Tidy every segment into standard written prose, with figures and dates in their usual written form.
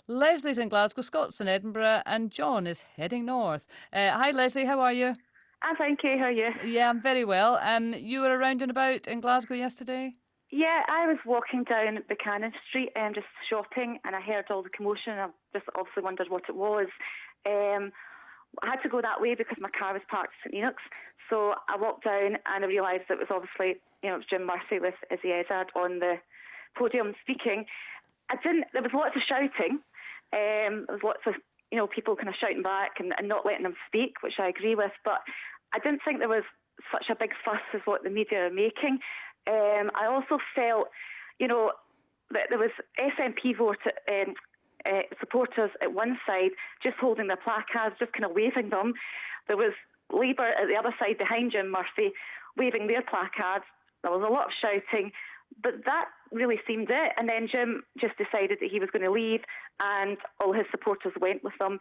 Lesley's in Glasgow, Scots in Edinburgh, and John is heading north. Hi, Lesley, how are you? I'm fine, Kaye. How are you? Yeah, I'm very well. You were around and about in Glasgow yesterday? Yeah, I was walking down Buchanan Street and just shopping, and I heard all the commotion. I just obviously wondered what it was. I had to go that way because my car was parked at St Enoch's. So I walked down and I realised it was obviously, it was Jim Murphy with Eddie Izzard on the podium speaking. There was lots of shouting. There was lots of, people kind of shouting back and not letting them speak, which I agree with. But I didn't think there was such a big fuss as what the media are making. I also felt, that there was SNP supporters at one side just holding their placards, just kind of waving them. There was Labour at the other side behind Jim Murphy waving their placards. There was a lot of shouting, but that really seemed it. And then Jim just decided that he was going to leave, and all his supporters went with him.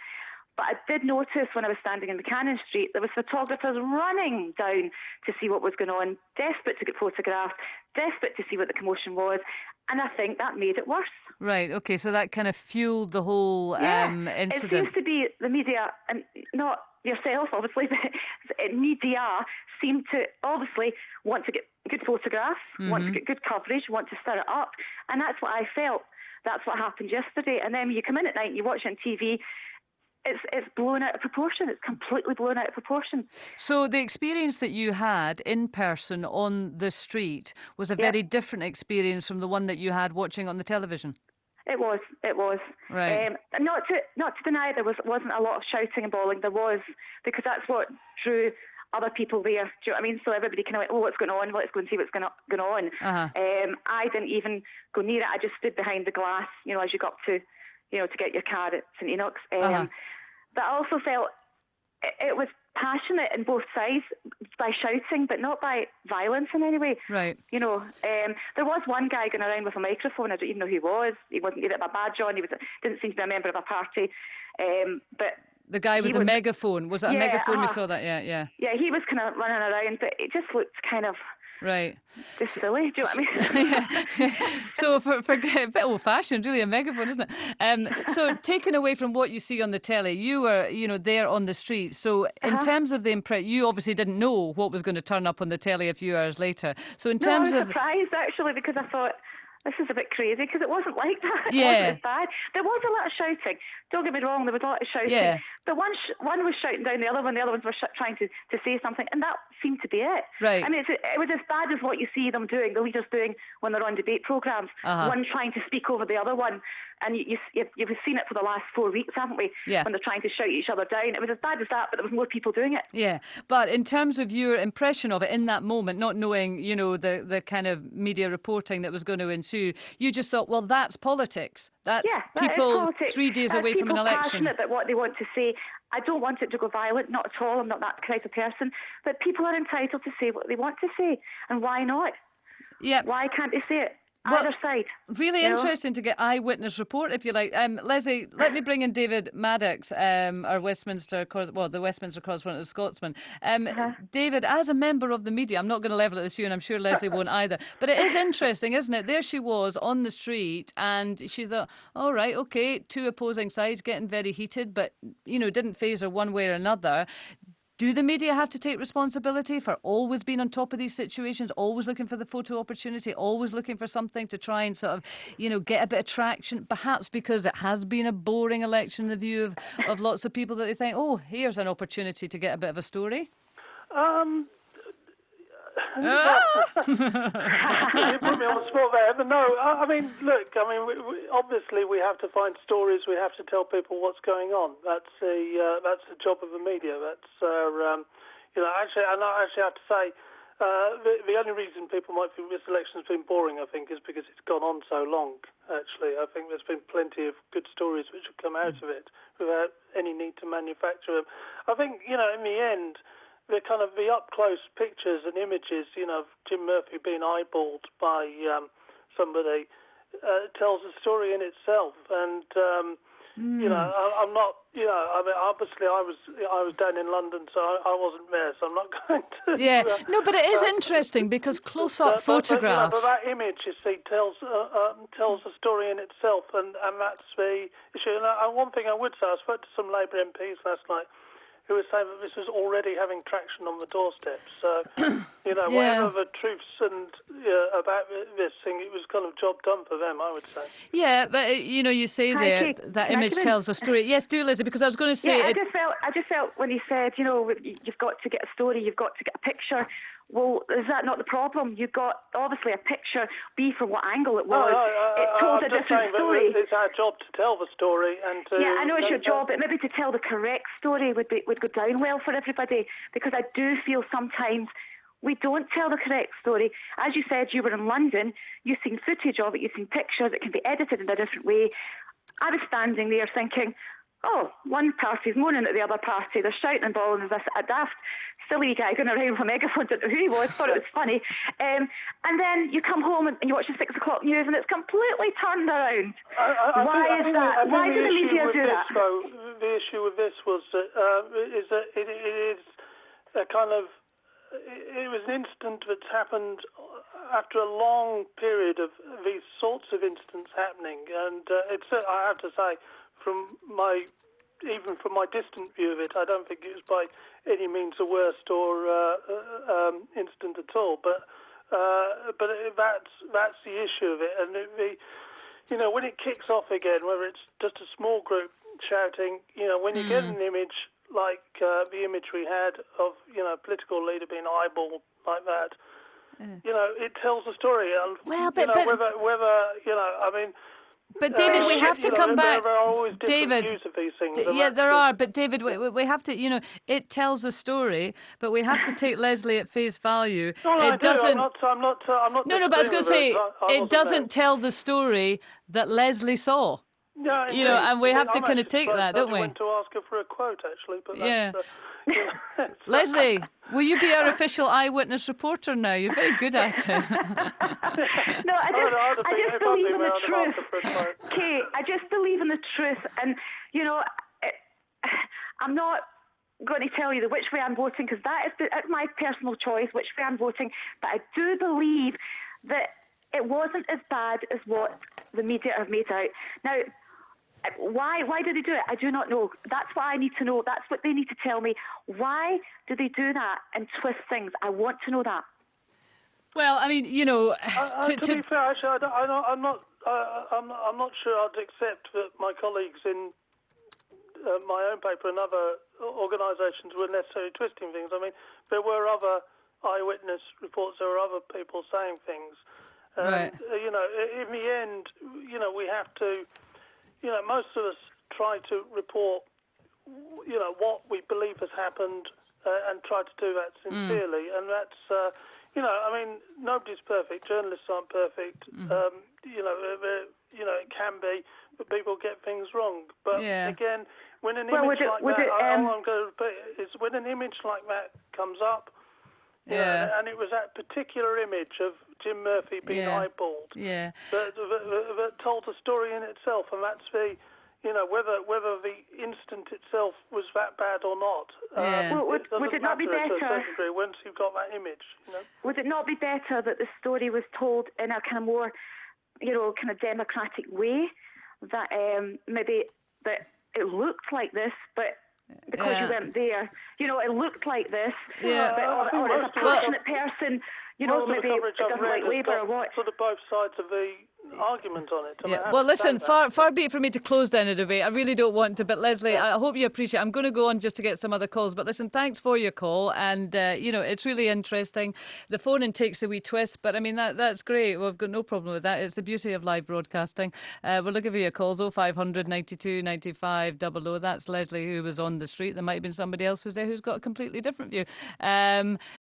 But I did notice when I was standing in Buchanan Street, there was photographers running down to see what was going on, desperate to get photographed, desperate to see what the commotion was. And I think that made it worse. Right, okay, so that kind of fueled the whole incident. It seems to be the media, and not yourself, obviously, but media seem to obviously want to get good photographs, want to get good coverage, want to stir it up. And that's what I felt. That's what happened yesterday. And then you come in at night and you watch it on TV, it's blown out of proportion. It's completely blown out of proportion. So the experience that you had in person on the street was a very different experience from the one that you had watching on the television. It was. Right. Not to deny there wasn't a lot of shouting and bawling. There was, because that's what drew other people there. Do you know what I mean? So everybody kind of went, oh, what's going on? Let's go and see what's going on. Uh-huh. I didn't even go near it. I just stood behind the glass, as you got up to, to get your car at St Enoch's. But I also felt it was passionate in both sides by shouting, but not by violence in any way. Right. There was one guy going around with a microphone. I don't even know who he was. He wasn't even a badge on. Didn't seem to be a member of a party. But the guy with the megaphone. Was it a megaphone? We saw that. Yeah. Yeah, he was kind of running around, but it just looked kind of. Right. Just silly, do you know what I mean? So forget a bit old-fashioned, really, a megaphone, isn't it? So taken away from what you see on the telly, you were, there on the street. So in terms of the impression, you obviously didn't know what was going to turn up on the telly a few hours later. So in terms I was surprised, actually, because I thought, this is a bit crazy, because it wasn't like that. It wasn't as bad. There was a lot of shouting. Don't get me wrong, there was a lot of shouting. Yeah. But one was shouting down the other one, the other ones were trying to say something, and that seemed to be it. Right. I mean, it was as bad as what you see them doing, the leaders doing when they're on debate programmes. One trying to speak over the other one. And you've seen it for the last 4 weeks, haven't we? Yeah. When they're trying to shout each other down. It was as bad as that, but there was more people doing it. Yeah. But in terms of your impression of it in that moment, not knowing, the kind of media reporting that was going to ensue, you just thought, well, that's politics. That's people 3 days away from an election. Passionate about what they want to say. I don't want it to go violent, not at all. I'm not that type of person. But people are entitled to say what they want to say. And why not? Yeah. Why can't they say it? Well, either side. Really interesting to get eyewitness report, if you like. Lesley, let me bring in David Maddox, our Westminster, the Westminster correspondent of Scotsman. David, as a member of the media, I'm not going to level it at you, and I'm sure Lesley won't either. But it is interesting, isn't it? There she was on the street, and she thought, all right, okay, two opposing sides getting very heated, but didn't faze her one way or another. Do the media have to take responsibility for always being on top of these situations, always looking for the photo opportunity, always looking for something to try and sort of, get a bit of traction, perhaps because it has been a boring election in the view of lots of people that they think, oh, here's an opportunity to get a bit of a story? You put me on the spot there, but no. Obviously we have to find stories. We have to tell people what's going on. That's the job of the media. That's Actually, I have to say, the only reason people might think this election has been boring, I think, is because it's gone on so long. Actually, I think there's been plenty of good stories which have come out of it without any need to manufacture them. I think in the end, the kind of the up-close pictures and images, of Jim Murphy being eyeballed by somebody, tells a story in itself, and I'm not. I mean, obviously, I was down in London, so I wasn't there, so I'm not going to. Yeah, no, but it is interesting because close-up photographs. But that image, you see, tells a story in itself, and that's the issue. And one thing I would say, I spoke to some Labour MPs last night who were saying that this was already having traction on the doorstep. So, whatever the truths and about this thing, it was kind of job done for them, I would say. Yeah, but you say there that image tells a story. Yes, do, Lizzie, because I was going to say. Yeah, I just felt when he said, you've got to get a story, you've got to get a picture. Well, is that not the problem? You got obviously a picture, be from what angle it was. It told a different story. It's our job to tell the story and to. Yeah, I know it's your job, but maybe to tell the correct story would go down well for everybody, because I do feel sometimes we don't tell the correct story. As you said, you were in London, you've seen footage of it, you've seen pictures, it can be edited in a different way. I was standing there thinking, oh, one party's moaning at the other party, they're shouting and bawling as a daft silly guy going around with a megaphone, didn't know who he was, thought it was funny. And then you come home and you watch the 6 o'clock news and it's completely turned around. Why is that? Why do the media do that? The issue with this was that it is a kind of. It was an incident that's happened after a long period of these sorts of incidents happening, and I have to say, from my distant view of it, I don't think it was by any means the worst or incident at all. But that's the issue of it, and when it kicks off again, whether it's just a small group shouting, when you get an image like the image we had of a political leader being eyeballed like that, it tells a story. And whether I mean. But David, we have to come back. There are always different views of these things. Yeah, there are. But David, we have to. It tells a story, but we have to take Lesley at face value. It doesn't. I'm not. No. But I was going to say it doesn't tell the story that Lesley saw. Yeah, and we have to kind of take that, don't we? I went to ask her for a quote, actually. But Leslie, will you be our official eyewitness reporter now? You're very good at it. No, I just believe in the truth. Kaye, I just believe in the truth. And, I'm not going to tell you which way I'm voting, because that's my personal choice, which way I'm voting. But I do believe that it wasn't as bad as what the media have made out. Now, why did they do it? I do not know. That's what I need to know. That's what they need to tell me. Why do they do that and twist things? I want to know that. Well, I mean, to be fair, actually, I'm not sure I'd accept that my colleagues in my own paper and other organisations were necessarily twisting things. I mean, there were other eyewitness reports. There were other people saying things. Right. In the end, we have to. Most of us try to report, what we believe has happened, and try to do that sincerely. And that's, I mean, nobody's perfect. Journalists aren't perfect. It can be, but people get things wrong. But again, when an image like that, all I'm going to repeat is when an image like that comes up. And it was that particular image of Jim Murphy being eyeballed that told the story in itself, and that's the, whether the incident itself was that bad or not. Would it not be better once you've got that image? Would it not be better that the story was told in a kind of more, kind of democratic way? That maybe that it looked like this, but. Because you weren't there, it looked like this. Or as a passionate person, maybe it doesn't like Labour or what. Sort of both sides of the argument on it. Well, listen, far be it for me to close down a debate. I really don't want to. But Lesley, I hope you appreciate it. I'm going to go on just to get some other calls. But listen, thanks for your call. And, it's really interesting. The phone in takes a wee twist. But, I mean, that's great. Well, I've got no problem with that. It's the beauty of live broadcasting. We're looking for your calls, 0500 92 95 00. That's Lesley, who was on the street. There might have been somebody else who's there who's got a completely different view.